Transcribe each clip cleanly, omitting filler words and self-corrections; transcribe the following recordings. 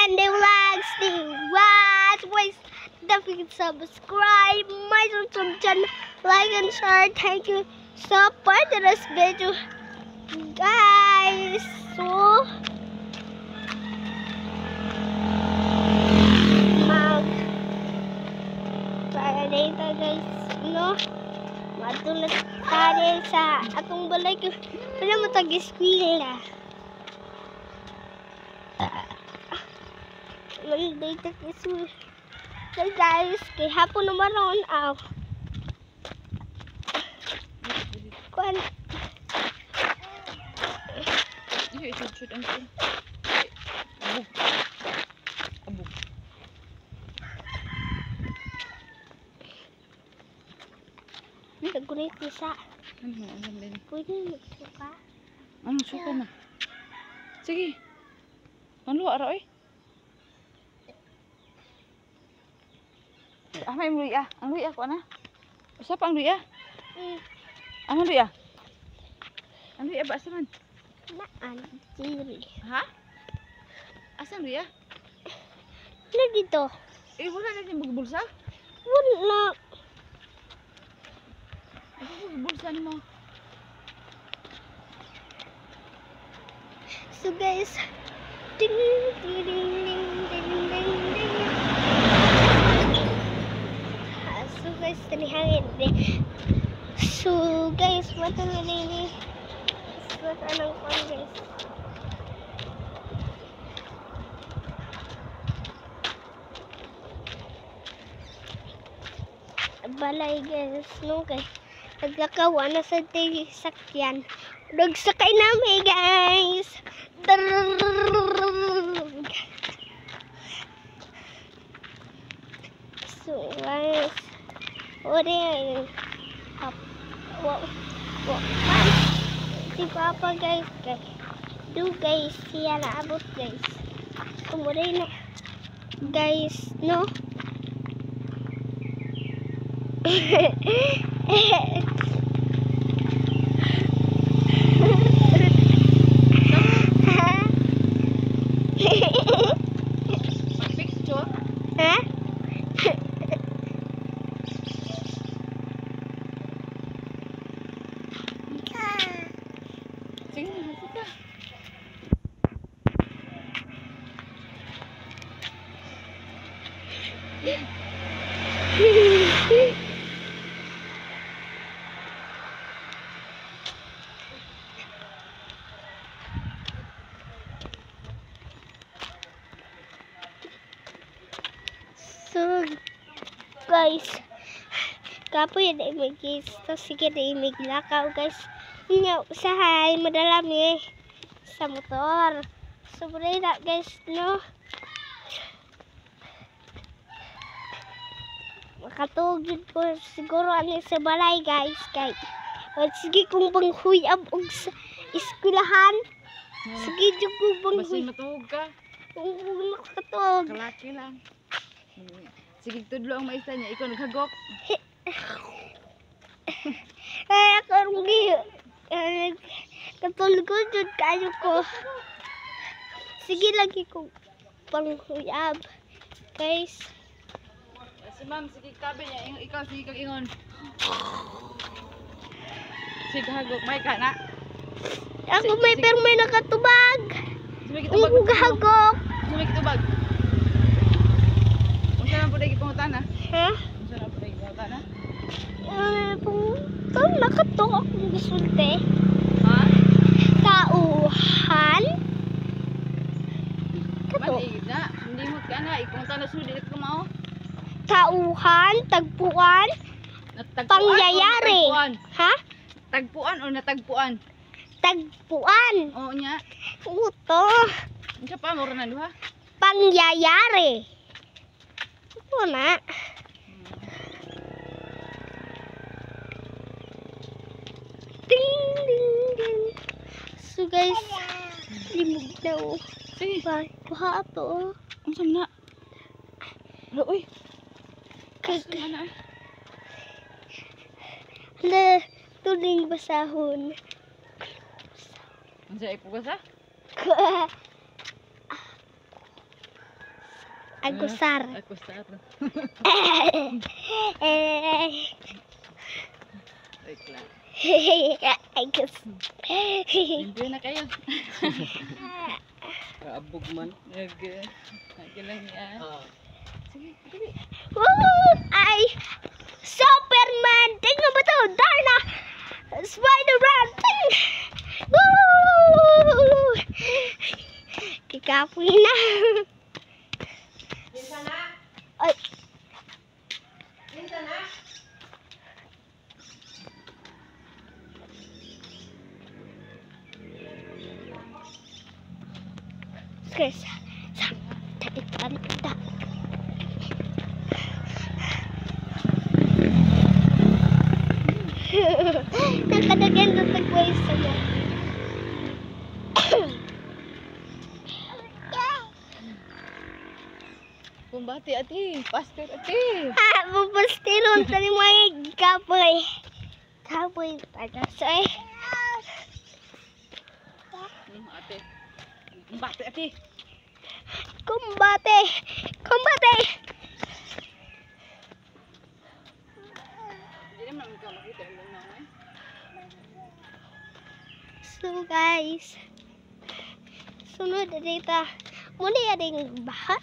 and the vlogs, the watch, boys. Don't forget to subscribe my YouTube channel, like and share. Thank you so much for this video, guys. So para dito guys, no? Matulad tayo sa atong balay ko. Wala mo tag-eskwela. Monday tag-eskwela. Guys, kay hapon naman ron aw. Kuan. Shoot ang abog. Abog. Nagulit isa. Ano din? Pwede magsuka. Anong suka na? Sige. Ano ara oy? May luya. Ang luya ko na. Usa pa ang luya? Ang luya? Ang luya ba asaman? Naan, siri. Ha? Asan luya? Ano dito? Wala na din magbulsa? Wala. Magbulsa ni mo. So guys, ding ding ding ding ding ding ding. So guys, tanihangin din. So guys, mata na din. Mata ng kwan guys. Balay guys, no guys. Naglakawa na sa sakyan. Nagsakay namin guys. So guys, ori si Papa guys, do guys siya naabot guys. Kumuray na guys, no? Picture? Ha? Sige, hati ka. So guys, kapoy na imigis. Tapos sige na imiglakaw guys. Nga, usahay, madalami sa motor. Sobrang na guys, no? Makatugid ko siguro ano sa balay guys. Kay, sige kung bang huyab og sa eskwelahan. Sige jud kung bang Basta matuhog ka. kung makatug. Kalaki lang. Sige, tudlo ang maista niya. Ikaw naghagok. Ako rugi. Katulog ko dyan kayo ko. Sige lagi ko panghuyab. Guys. Si ma'am, sige tabi niya. Ikaw, sige kang ingon. Sige, hagok. May ka na. Ako may permay nakatubag. Sige, kitubag. Ang hagok. Sige, kitubag. Unsa na po na ipungutan na? Ha? Unsa na po na ipungutan na? Kung nakatok akong gusunte. Ha? Tauhan. Kato. Maligid na. Hindi mo ka na. Ipungutan na sulit ka mao. Tauhan, tagpuan, pangyayari. Ha? Tagpuan o natagpuan? Tagpuan. Oo niya. Uto. Unsa pa mo na duha? Pangyayari. Ito na. Ding, ding, ding. So guys, limog na o. Sige. Kuha to. Unsa man na? Lo oy. Kag Unsa man na? hala, tuling basahon. Unsa ipugas ha? Agusar. Agusar. Wait lang. Agus. Enjoy na kayo. Kaabog man. Okay. Okay lang yan. Sige, dali. Woo! Ay! Superman! Tingnan mo to! Darna! Spider-Man! Woo! Kikapoy na. Ay! Okay, tarik. Nakadagan na tagway sa mo. Pumbati ati. Pastor ati. Bubustiron sa ni mga kapoy. Kapoy taga say. Ate. Pumbati ati. Kumbate. Hindi naman ikaw makita yung mga eh. So guys, sunod na dito. Muna yung baha.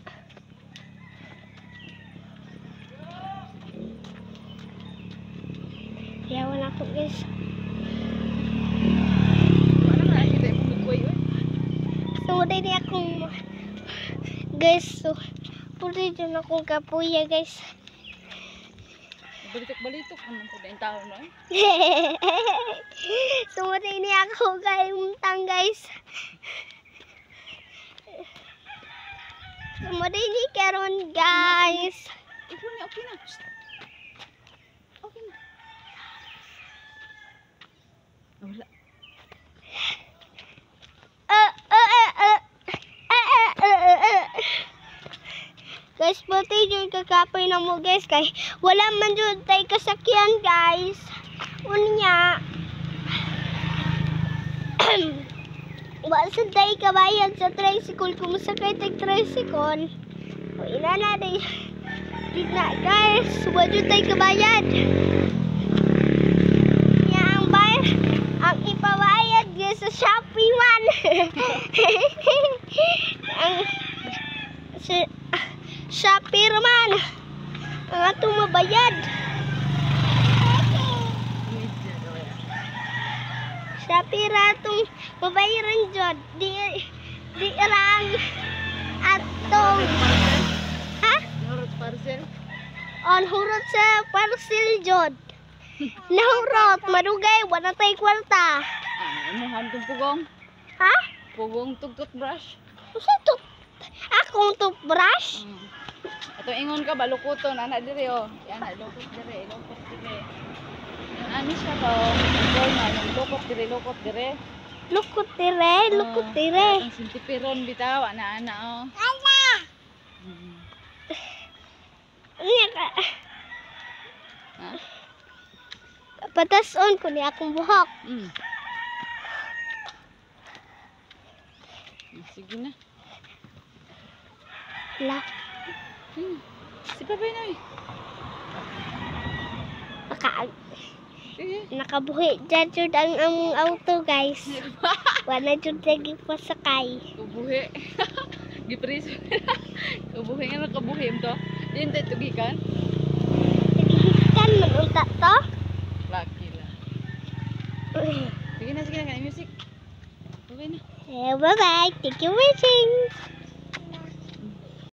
Yawan ako guys. Wala na kita yung pumugway yun. So muna din akong guys. So puro dyan akong kapuya guys. Balitok naman po na yung tao no eh. So muna din ako kayong guys. So muna din karon guys. Okay na. Okay na. Wala. Guys, pati yung kakapay na mo guys kay wala man dyan tayo kasakyan guys. Unya wala tayo kabayan sa tricycle kung masakay tayo tricycle. O ina na di na guys, wala dyan tayo kabayan. Ang ipabayad guys sa Shopee man. Ang Shopee man. Ang atong mabayad. Shopee ra atong mabayaran jud. Di rang atong Nurot parcel. on hurot sa parcel jud. Nahurot, madugay, wala tayo kwarta. Ano hantong pugong? Ha? Pugong toothbrush. Ano to? Akong toothbrush? Ato ingon ka balukuton ana dire oh. Yan na lukot dire. Ano siya to? Goy na lukot dire. Lukot dire. Ang sintipiron bitaw ana oh. Ala! Ano ka? Ha? Patason ko ni akong buhok. Sige na. La, Si Papay na eh. nakabuhi dyan jud ang among auto guys. Wala jud lagi pasakay. Kubuhi. Gipreso. Kubuhi nga nakabuhi mo to. Diyan tayo tugikan. Kan manunta to? Lucky lang. Sige na. Music. Okay na. Bye bye. Thank you for watching.